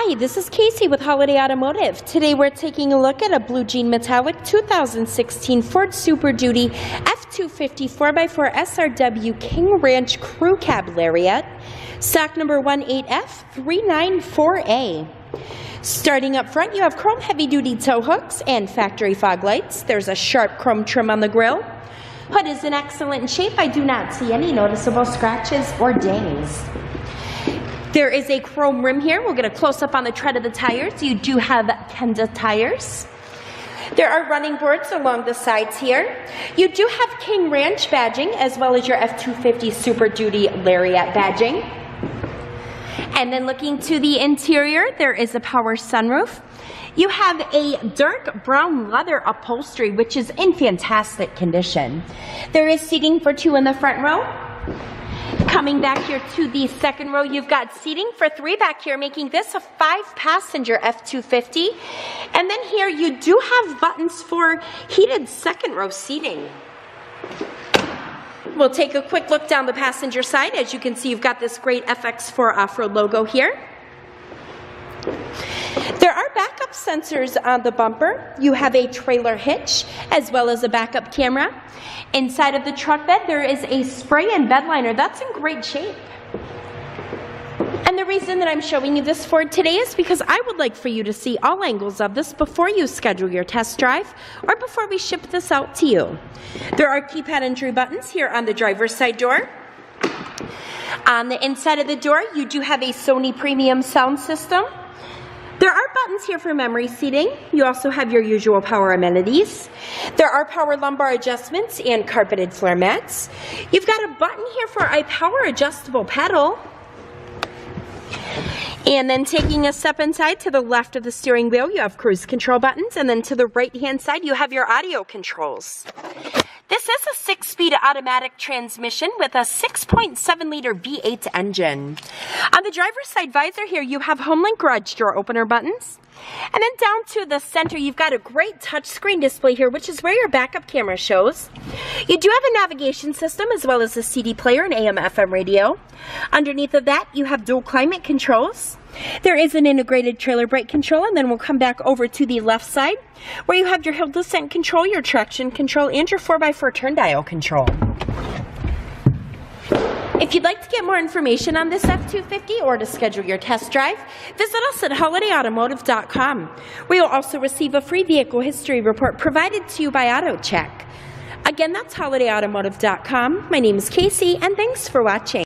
Hi, this is Casey with Holiday Automotive. Today we're taking a look at a blue jean metallic 2016 Ford Super Duty F-250 4x4 SRW King Ranch Crew Cab Lariat, stock number 18F394A. Starting up front, you have chrome heavy-duty tow hooks and factory fog lights. There's a sharp chrome trim on the grille. Hood is in excellent shape. I do not see any noticeable scratches or dings. There is a chrome rim here. We'll get a close-up on the tread of the tires. You do have Kenda tires. There are running boards along the sides here. You do have King Ranch badging as well as your F-250 Super Duty Lariat badging. And then looking to the interior, there is a power sunroof. You have a dark brown leather upholstery, which is in fantastic condition. There is seating for two in the front row. Coming back here to the second row, you've got seating for three back here, making this a 5-passenger F-250. And then here you do have buttons for heated second row seating. We'll take a quick look down the passenger side. As you can see, you've got this great FX4 off-road logo here. There are backup sensors on the bumper. You have a trailer hitch as well as a backup camera. Inside of the truck bed, there is a spray and bed liner. That's in great shape. And the reason that I'm showing you this Ford today is because I would like for you to see all angles of this before you schedule your test drive or before we ship this out to you. There are keypad entry buttons here on the driver's side door. On the inside of the door, you do have a Sony premium sound system. There are buttons here for memory seating. You also have your usual power amenities. There are power lumbar adjustments and carpeted floor mats. You've got a button here for a power adjustable pedal. And then taking a step inside to the left of the steering wheel, you have cruise control buttons. And then to the right-hand side, you have your audio controls. This is a 6-speed automatic transmission with a 6.7-liter V8 engine. On the driver's side visor here, you have HomeLink garage door opener buttons. And then down to the center, you've got a great touchscreen display here, which is where your backup camera shows. You do have a navigation system as well as a CD player and AM/FM radio. Underneath of that, you have dual climate controls. There is an integrated trailer brake control, and then we'll come back over to the left side where you have your hill descent control, your traction control, and your 4x4 turn dial control. If you'd like to get more information on this F-250 or to schedule your test drive, visit us at holidayautomotive.com. We will also receive a free vehicle history report provided to you by AutoCheck. Again, that's holidayautomotive.com. My name is Casey, and thanks for watching.